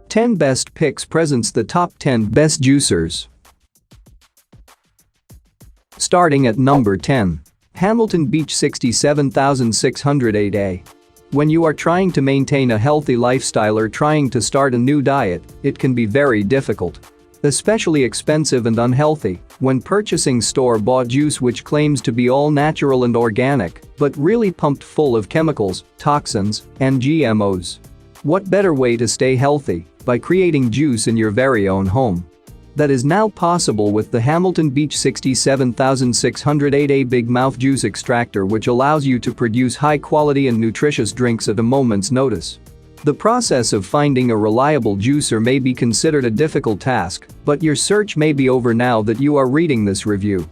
10 Best Picks presents the top 10 best juicers. Starting at number 10. Hamilton Beach 67608A. When you are trying to maintain a healthy lifestyle or trying to start a new diet, it can be very difficult. Especially expensive and unhealthy when purchasing store-bought juice which claims to be all natural and organic, but really pumped full of chemicals, toxins, and GMOs. What better way to stay healthy by creating juice in your very own home? That is now possible with the Hamilton Beach 67608A Big Mouth Juice Extractor, which allows you to produce high-quality and nutritious drinks at a moment's notice. The process of finding a reliable juicer may be considered a difficult task, but your search may be over now that you are reading this review.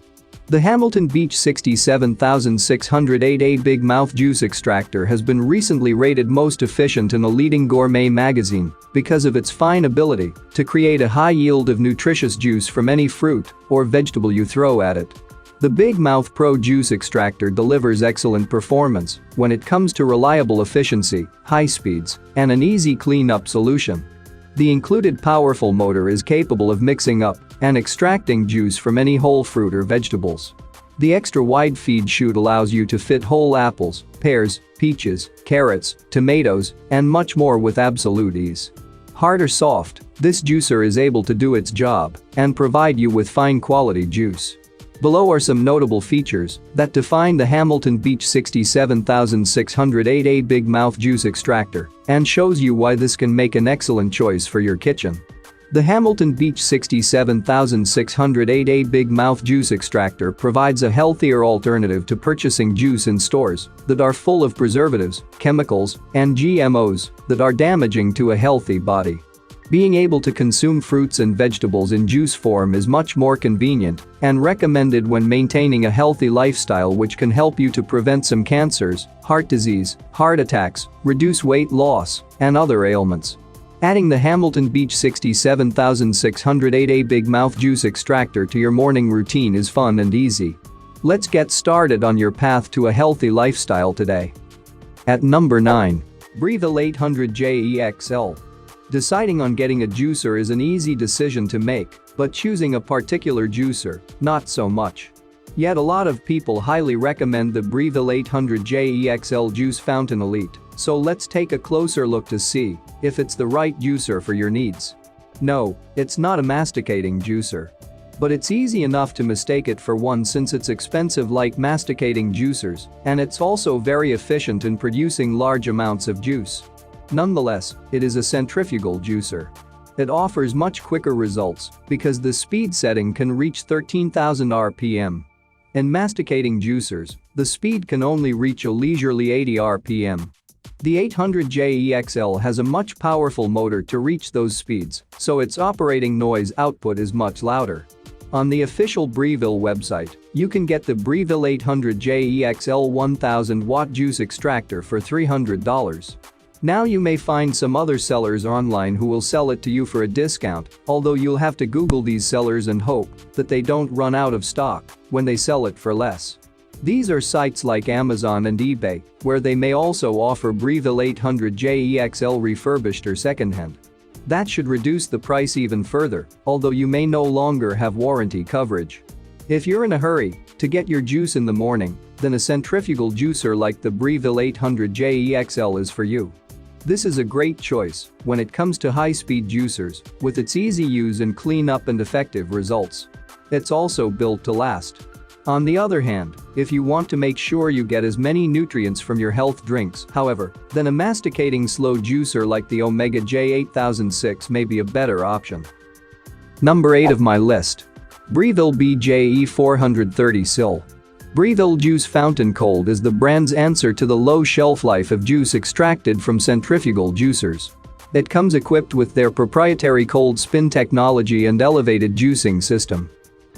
The Hamilton Beach 67608A Big Mouth Juice Extractor has been recently rated most efficient in a leading gourmet magazine because of its fine ability to create a high yield of nutritious juice from any fruit or vegetable you throw at it. The Big Mouth Pro Juice Extractor delivers excellent performance when it comes to reliable efficiency, high speeds, and an easy clean-up solution. The included powerful motor is capable of mixing up and extracting juice from any whole fruit or vegetables. The extra wide feed chute allows you to fit whole apples, pears, peaches, carrots, tomatoes, and much more with absolute ease. Hard or soft, this juicer is able to do its job and provide you with fine quality juice. Below are some notable features that define the Hamilton Beach 67608A Big Mouth Juice Extractor and shows you why this can make an excellent choice for your kitchen. The Hamilton Beach 67608A Big Mouth Juice Extractor provides a healthier alternative to purchasing juice in stores that are full of preservatives, chemicals, and GMOs that are damaging to a healthy body. Being able to consume fruits and vegetables in juice form is much more convenient and recommended when maintaining a healthy lifestyle, which can help you to prevent some cancers, heart disease, heart attacks, reduce weight loss, and other ailments. Adding the Hamilton Beach 67608A Big Mouth Juice Extractor to your morning routine is fun and easy. Let's get started on your path to a healthy lifestyle today. At number 9. BREVILLE 800JEXL. Deciding on getting a juicer is an easy decision to make, but choosing a particular juicer, not so much. Yet a lot of people highly recommend the BREVILLE 800JEXL Juice Fountain Elite, so let's take a closer look to see if it's the right juicer for your needs. No, it's not a masticating juicer. But it's easy enough to mistake it for one since it's expensive like masticating juicers, and it's also very efficient in producing large amounts of juice. Nonetheless, it is a centrifugal juicer. It offers much quicker results because the speed setting can reach 13,000 RPM. In masticating juicers, the speed can only reach a leisurely 80 RPM. The 800JEXL has a much powerful motor to reach those speeds, so its operating noise output is much louder. On the official BREVILLE website, you can get the BREVILLE 800JEXL 1000 watt juice extractor for $300. Now you may find some other sellers online who will sell it to you for a discount, although you'll have to Google these sellers and hope that they don't run out of stock when they sell it for less. These are sites like Amazon and eBay, where they may also offer BREVILLE 800JEXL refurbished or secondhand. That should reduce the price even further, although you may no longer have warranty coverage. If you're in a hurry to get your juice in the morning, then a centrifugal juicer like the BREVILLE 800JEXL is for you. This is a great choice when it comes to high-speed juicers, with its easy use and clean-up and effective results. It's also built to last. On the other hand, if you want to make sure you get as many nutrients from your health drinks, however, then a masticating slow juicer like the Omega J8006 may be a better option. Number 8 of my list. BREVILLE BJE 430 SIL. BREVILLE Juice Fountain Cold is the brand's answer to the low shelf life of juice extracted from centrifugal juicers. It comes equipped with their proprietary cold spin technology and elevated juicing system.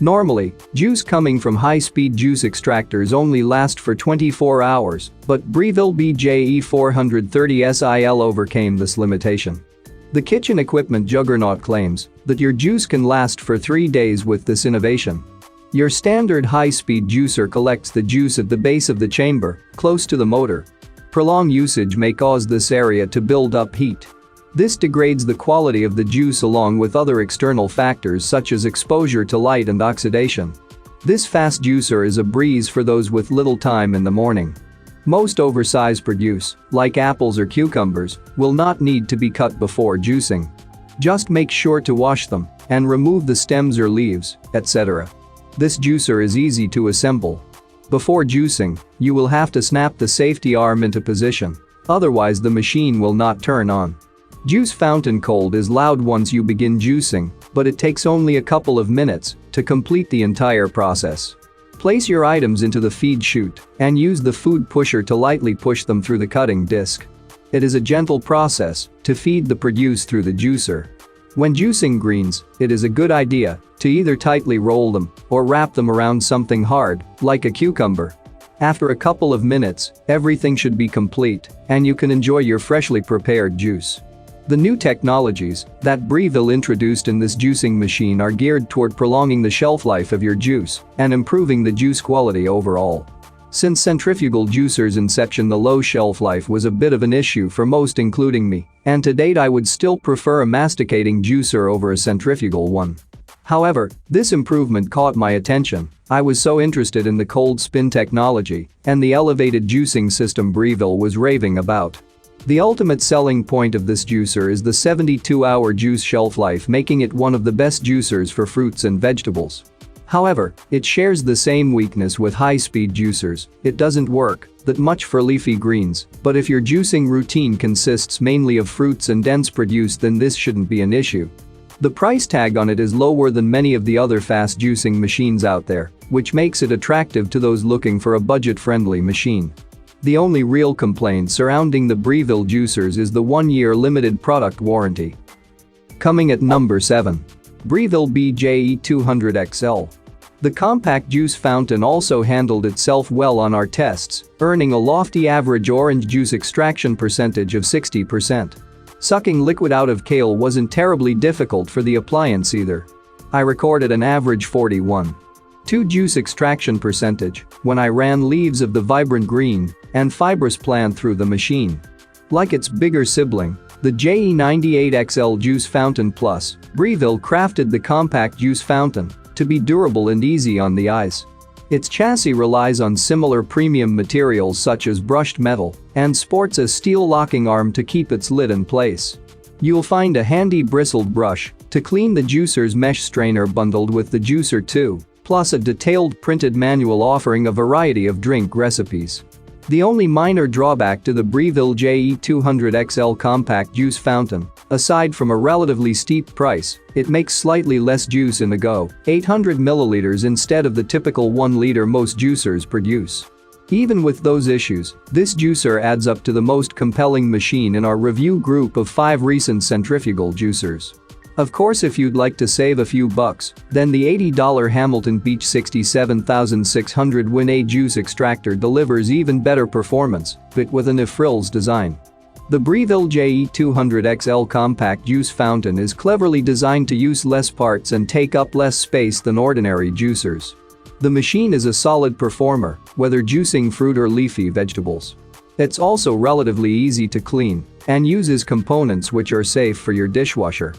Normally, juice coming from high-speed juice extractors only last for 24 hours, but BREVILLE BJE 430 SIL overcame this limitation. The kitchen equipment juggernaut claims that your juice can last for 3 days with this innovation. Your standard high-speed juicer collects the juice at the base of the chamber, close to the motor. Prolonged usage may cause this area to build up heat. This degrades the quality of the juice along with other external factors such as exposure to light and oxidation. This fast juicer is a breeze for those with little time in the morning. Most oversized produce, like apples or cucumbers, will not need to be cut before juicing. Just make sure to wash them and remove the stems or leaves, etc. This juicer is easy to assemble. Before juicing, you will have to snap the safety arm into position, otherwise the machine will not turn on. Juice fountain cold is loud once you begin juicing, but it takes only a couple of minutes to complete the entire process. Place your items into the feed chute and use the food pusher to lightly push them through the cutting disc. It is a gentle process to feed the produce through the juicer. When juicing greens, it is a good idea to either tightly roll them or wrap them around something hard, like a cucumber. After a couple of minutes, everything should be complete and you can enjoy your freshly prepared juice. The new technologies that BREVILLE introduced in this juicing machine are geared toward prolonging the shelf life of your juice and improving the juice quality overall. Since centrifugal juicers' inception, the low shelf life was a bit of an issue for most, including me, and to date I would still prefer a masticating juicer over a centrifugal one. However, this improvement caught my attention. I was so interested in the cold spin technology and the elevated juicing system BREVILLE was raving about. The ultimate selling point of this juicer is the 72-hour juice shelf life, making it one of the best juicers for fruits and vegetables. However, it shares the same weakness with high-speed juicers. It doesn't work that much for leafy greens, but if your juicing routine consists mainly of fruits and dense produce, then this shouldn't be an issue. The price tag on it is lower than many of the other fast juicing machines out there, which makes it attractive to those looking for a budget-friendly machine. The only real complaint surrounding the BREVILLE juicers is the 1-year limited product warranty. Coming at number 7. BREVILLE BJE200XL. The compact juice fountain also handled itself well on our tests, earning a lofty average orange juice extraction percentage of 60%. Sucking liquid out of kale wasn't terribly difficult for the appliance either. I recorded an average 41.2 juice extraction percentage when I ran leaves of the vibrant green and fibrous plant through the machine. Like its bigger sibling, the JE98XL Juice Fountain Plus, BREVILLE crafted the compact juice fountain to be durable and easy on the eyes. Its chassis relies on similar premium materials such as brushed metal and sports a steel locking arm to keep its lid in place. You'll find a handy bristled brush to clean the juicer's mesh strainer bundled with the juicer too, plus a detailed printed manual offering a variety of drink recipes. The only minor drawback to the BREVILLE JE200XL compact juice fountain, aside from a relatively steep price, it makes slightly less juice in a go, 800 milliliters instead of the typical 1 liter most juicers produce. Even with those issues, this juicer adds up to the most compelling machine in our review group of 5 recent centrifugal juicers. Of course, if you'd like to save a few bucks, then the $80 Hamilton Beach 67600 Win A juice extractor delivers even better performance, but with an if-frills design. The BREVILLE JE200XL compact juice fountain is cleverly designed to use less parts and take up less space than ordinary juicers. The machine is a solid performer, whether juicing fruit or leafy vegetables. It's also relatively easy to clean and uses components which are safe for your dishwasher.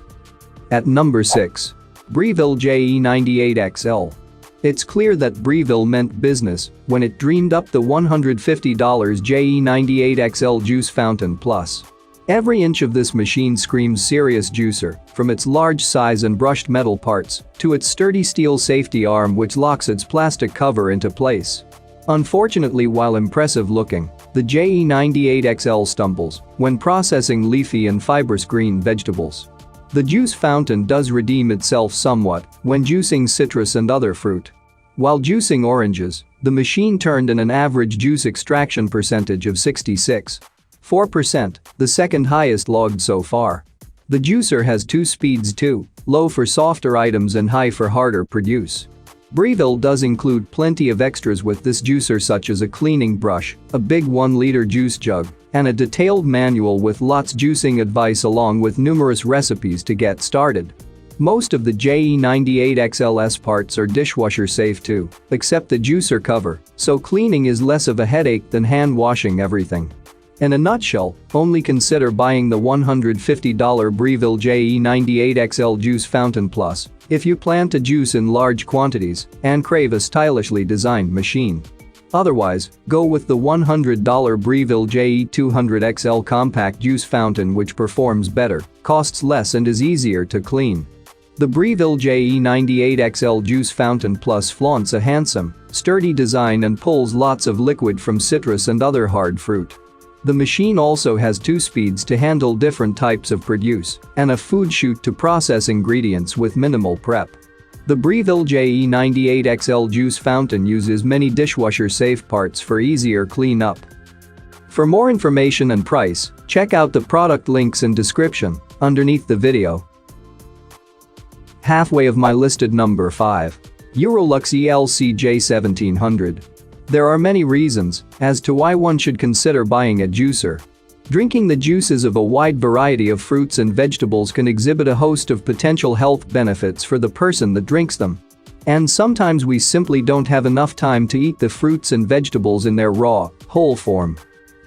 At number 6. BREVILLE JE98XL. It's clear that BREVILLE meant business when it dreamed up the $150 JE98XL Juice Fountain Plus. Every inch of this machine screams serious juicer, from its large size and brushed metal parts to its sturdy steel safety arm which locks its plastic cover into place. Unfortunately, while impressive looking, the JE98XL stumbles when processing leafy and fibrous green vegetables. The juice fountain does redeem itself somewhat when juicing citrus and other fruit. While juicing oranges, the machine turned in an average juice extraction percentage of 66.4%, the second highest logged so far. The juicer has 2 speeds too, low for softer items and high for harder produce. BREVILLE does include plenty of extras with this juicer, such as a cleaning brush, a big 1-liter juice jug, and a detailed manual with lots juicing advice along with numerous recipes to get started. Most of the JE98XL's parts are dishwasher safe too, except the juicer cover, so cleaning is less of a headache than hand washing everything. In a nutshell, only consider buying the $150 BREVILLE JE98XL Juice Fountain Plus if you plan to juice in large quantities and crave a stylishly designed machine. Otherwise, go with the $100 BREVILLE JE200XL Compact Juice Fountain, which performs better, costs less and is easier to clean. The BREVILLE JE98XL Juice Fountain Plus flaunts a handsome, sturdy design and pulls lots of liquid from citrus and other hard fruit. The machine also has 2 speeds to handle different types of produce and a food chute to process ingredients with minimal prep. The BREVILLE JE98XL Juice Fountain uses many dishwasher-safe parts for easier cleanup. For more information and price, check out the product links in description underneath the video. Halfway of my listed number 5. Eurolux ELCJ 1700. There are many reasons as to why one should consider buying a juicer. Drinking the juices of a wide variety of fruits and vegetables can exhibit a host of potential health benefits for the person that drinks them. And sometimes we simply don't have enough time to eat the fruits and vegetables in their raw, whole form.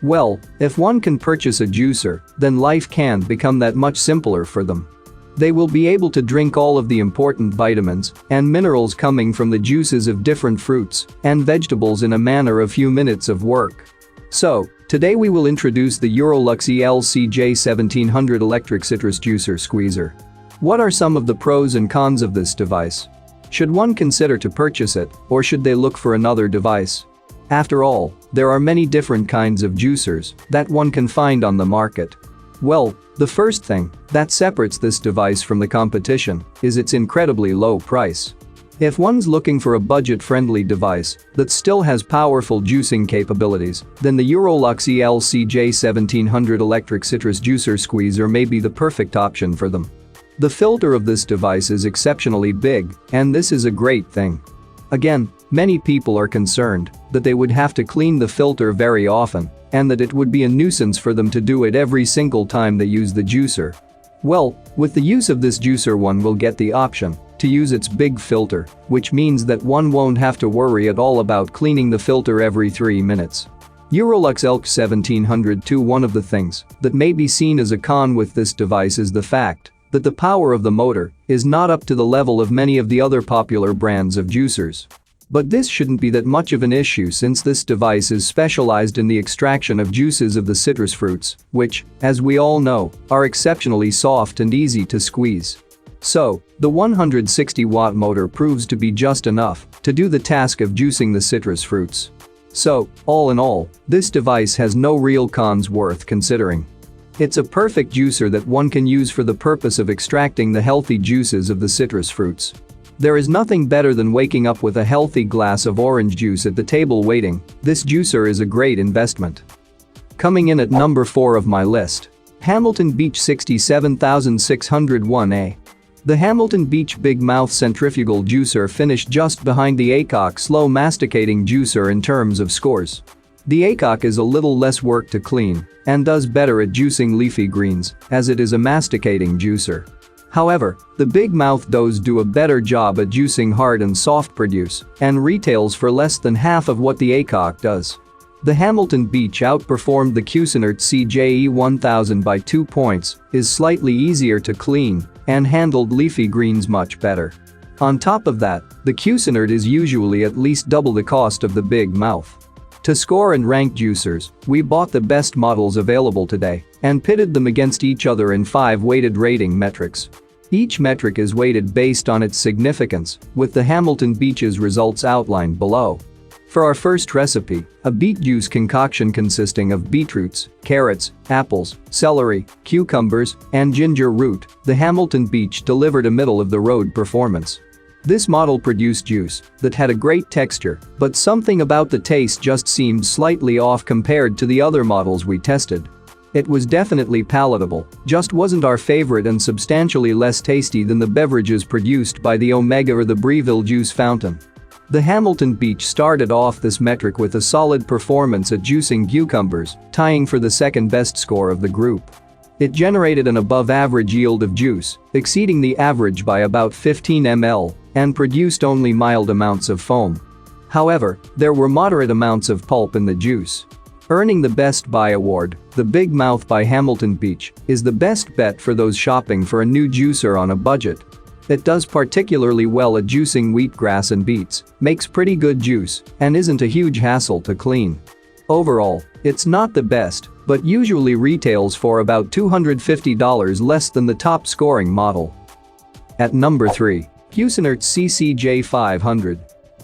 Well, if one can purchase a juicer, then life can become that much simpler for them. They will be able to drink all of the important vitamins and minerals coming from the juices of different fruits and vegetables in a matter of few minutes of work. So, today we will introduce the Eurolux ELCJ 1700 Electric Citrus Juicer Squeezer. What are some of the pros and cons of this device? Should one consider to purchase it, or should they look for another device? After all, there are many different kinds of juicers that one can find on the market. Well, the first thing that separates this device from the competition is its incredibly low price. If one's looking for a budget-friendly device that still has powerful juicing capabilities, then the Eurolux ELCJ 1700 Electric Citrus Juicer Squeezer may be the perfect option for them. The filter of this device is exceptionally big, and this is a great thing. Again, many people are concerned that they would have to clean the filter very often and that it would be a nuisance for them to do it every single time they use the juicer. Well, with the use of this juicer, one will get the option to use its big filter, which means that one won't have to worry at all about cleaning the filter every 3 minutes. Eurolux ELCJ 1700 One of the things that may be seen as a con with this device is the fact that the power of the motor is not up to the level of many of the other popular brands of juicers. But this shouldn't be that much of an issue, since this device is specialized in the extraction of juices of the citrus fruits, which, as we all know, are exceptionally soft and easy to squeeze. So, the 160-watt motor proves to be just enough to do the task of juicing the citrus fruits. So, all in all, this device has no real cons worth considering. It's a perfect juicer that one can use for the purpose of extracting the healthy juices of the citrus fruits. There is nothing better than waking up with a healthy glass of orange juice at the table waiting. This juicer is a great investment. Coming in at number 4 of my list. Hamilton Beach 67601A. The Hamilton Beach Big Mouth Centrifugal Juicer finished just behind the ELCJ Slow Masticating Juicer in terms of scores. The ELCJ is a little less work to clean and does better at juicing leafy greens, as it is a masticating juicer. However, the Big Mouth does do a better job at juicing hard and soft produce and retails for less than half of what the ELCJ does. The Hamilton Beach outperformed the Cuisinart CCJ 1000 by 2 points, is slightly easier to clean, and handled leafy greens much better. On top of that, the Cuisinart is usually at least double the cost of the Big Mouth. To score and rank juicers, we bought the best models available today and pitted them against each other in 5 weighted rating metrics. Each metric is weighted based on its significance, with the Hamilton Beach's results outlined below. For our first recipe, a beet juice concoction consisting of beetroots, carrots, apples, celery, cucumbers, and ginger root, the Hamilton Beach delivered a middle-of-the-road performance. This model produced juice that had a great texture, but something about the taste just seemed slightly off compared to the other models we tested. It was definitely palatable, just wasn't our favorite, and substantially less tasty than the beverages produced by the Omega or the BREVILLE juice fountain. The Hamilton Beach started off this metric with a solid performance at juicing cucumbers, tying for the second best score of the group. It generated an above-average yield of juice, exceeding the average by about 15 ml, and produced only mild amounts of foam. However, there were moderate amounts of pulp in the juice. Earning the Best Buy award, the Big Mouth by Hamilton Beach, is the best bet for those shopping for a new juicer on a budget. It does particularly well at juicing wheatgrass and beets, makes pretty good juice, and isn't a huge hassle to clean. Overall, it's not the best, but usually retails for about $250 less than the top scoring model. At number 3. Cuisinart CCJ 500.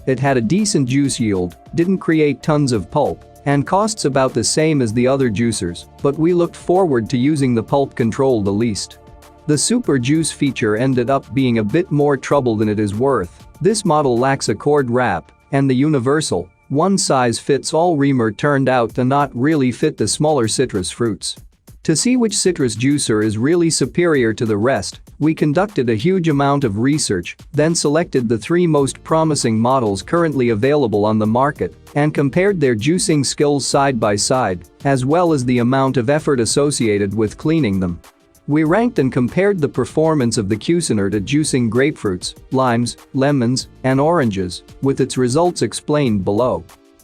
It had a decent juice yield, didn't create tons of pulp, and costs about the same as the other juicers, but we looked forward to using the pulp control the least. The super juice feature ended up being a bit more trouble than it is worth. This model lacks a cord wrap, and the universal, one-size-fits-all reamer turned out to not really fit the smaller citrus fruits. To see which citrus juicer is really superior to the rest, we conducted a huge amount of research, then selected the 3 most promising models currently available on the market and compared their juicing skills side by side, as well as the amount of effort associated with cleaning them. We ranked and compared the performance of the Cuisinart at juicing grapefruits, limes, lemons, and oranges, with its results explained below.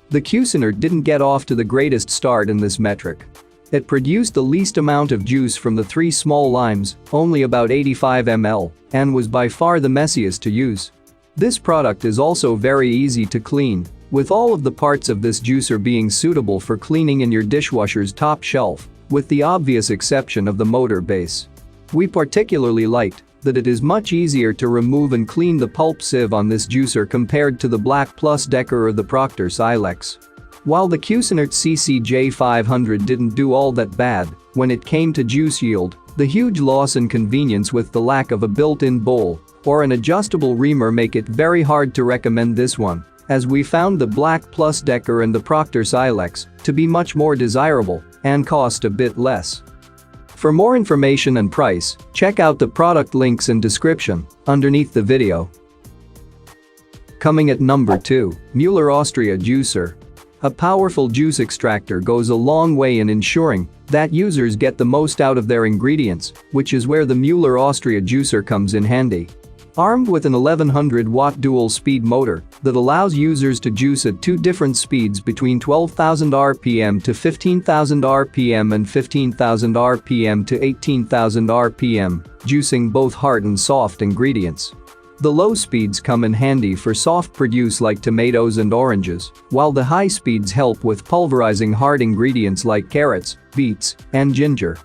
The Cuisinart didn't get off to the greatest start in this metric. It produced the least amount of juice from the 3 small limes, only about 85 ml, and was by far the messiest to use. This product is also very easy to clean, with all of the parts of this juicer being suitable for cleaning in your dishwasher's top shelf, with the obvious exception of the motor base. We particularly liked that it is much easier to remove and clean the pulp sieve on this juicer compared to the BLACK+DECKER or the Procter Silex. While the Cuisinart CCJ 500 didn't do all that bad when it came to juice yield, the huge loss in convenience with the lack of a built-in bowl or an adjustable reamer make it very hard to recommend this one, as we found the BLACK+DECKER and the Procter Silex to be much more desirable and cost a bit less. For more information and price, check out the product links in description underneath the video. Coming at number 2, Mueller Austria Juicer. A powerful juice extractor goes a long way in ensuring that users get the most out of their ingredients, which is where the Mueller Austria juicer comes in handy. Armed with an 1100-watt dual-speed motor that allows users to juice at 2 different speeds between 12,000 rpm to 15,000 rpm and 15,000 rpm to 18,000 rpm, juicing both hard and soft ingredients. The low speeds come in handy for soft produce like tomatoes and oranges, while the high speeds help with pulverizing hard ingredients like carrots, beets, and ginger.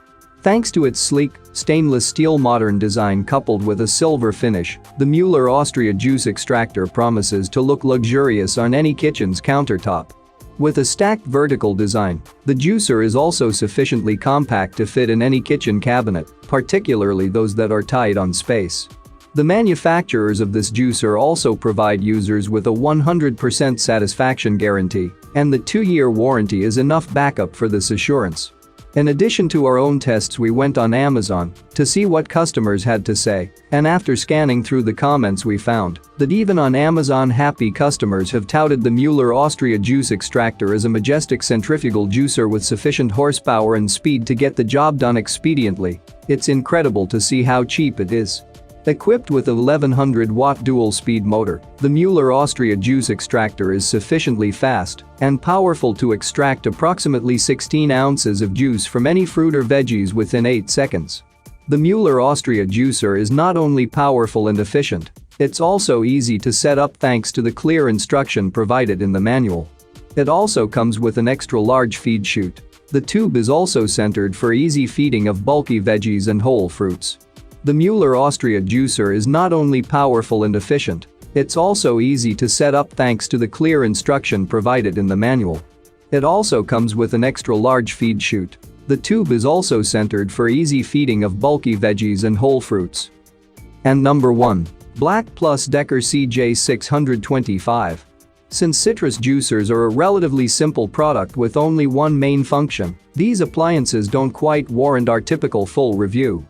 Thanks to its sleek, stainless steel modern design coupled with a silver finish, the Mueller Austria juice extractor promises to look luxurious on any kitchen's countertop. With a stacked vertical design, the juicer is also sufficiently compact to fit in any kitchen cabinet, particularly those that are tight on space. The manufacturers of this juicer also provide users with a 100% satisfaction guarantee, and the 2-year warranty is enough backup for this assurance. In addition to our own tests, we went on Amazon to see what customers had to say, and after scanning through the comments we found that even on Amazon happy customers have touted the Mueller Austria juice extractor as a majestic centrifugal juicer with sufficient horsepower and speed to get the job done expediently. It's incredible to see how cheap it is. Equipped with a 1100-watt dual-speed motor, the Mueller Austria juice extractor is sufficiently fast and powerful to extract approximately 16 ounces of juice from any fruit or veggies within 8 seconds. The Mueller Austria juicer is not only powerful and efficient, it's also easy to set up thanks to the clear instruction provided in the manual. It also comes with an extra-large feed chute. The tube is also centered for easy feeding of bulky veggies and whole fruits. The Mueller Austria juicer is not only powerful and efficient, it's also easy to set up thanks to the clear instruction provided in the manual. It also comes with an extra-large feed chute. The tube is also centered for easy feeding of bulky veggies and whole fruits. And number 1. BLACK+DECKER CJ 625. Since citrus juicers are a relatively simple product with only one main function, these appliances don't quite warrant our typical full review.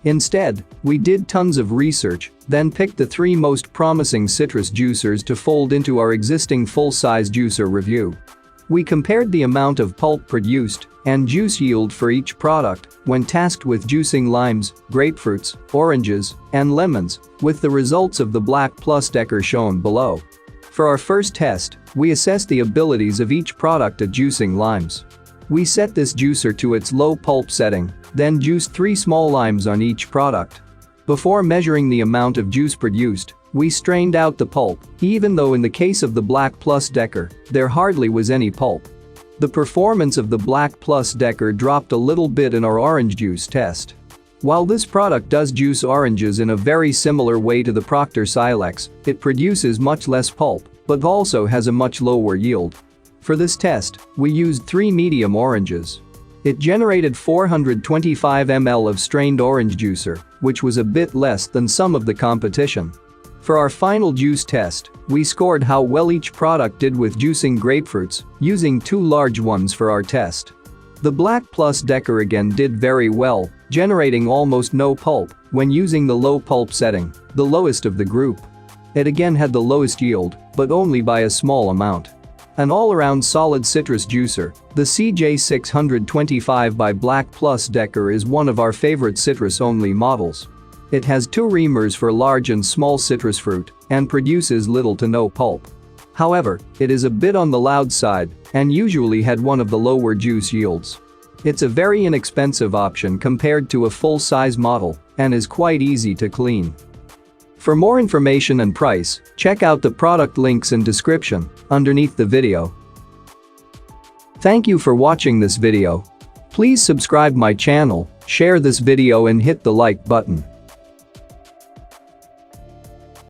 Instead, we did tons of research, then picked the 3 most promising citrus juicers to fold into our existing full-size juicer review. We compared the amount of pulp produced and juice yield for each product when tasked with juicing limes, grapefruits, oranges, and lemons, with the results of the BLACK+DECKER shown below. For our first test, we assessed the abilities of each product at juicing limes. We set this juicer to its low pulp setting, then juiced 3 small limes on each product. Before measuring the amount of juice produced, we strained out the pulp, even though in the case of the BLACK+DECKER, there hardly was any pulp. The performance of the BLACK+DECKER dropped a little bit in our orange juice test. While this product does juice oranges in a very similar way to the Procter Silex, it produces much less pulp, but also has a much lower yield. For this test, we used 3 medium oranges. It generated 425 ml of strained orange juicer, which was a bit less than some of the competition. For our final juice test, we scored how well each product did with juicing grapefruits, using 2 large ones for our test. The BLACK+DECKER again did very well, generating almost no pulp when using the low pulp setting, the lowest of the group. It again had the lowest yield, but only by a small amount. An all-around solid citrus juicer, the CJ625 by BLACK+DECKER is one of our favorite citrus-only models. It has 2 reamers for large and small citrus fruit and produces little to no pulp. However, it is a bit on the loud side and usually had one of the lower juice yields. It's a very inexpensive option compared to a full-size model and is quite easy to clean. For more information and price, check out the product links in description underneath the video. Thank you for watching this video. Please subscribe my channel, share this video and hit the like button.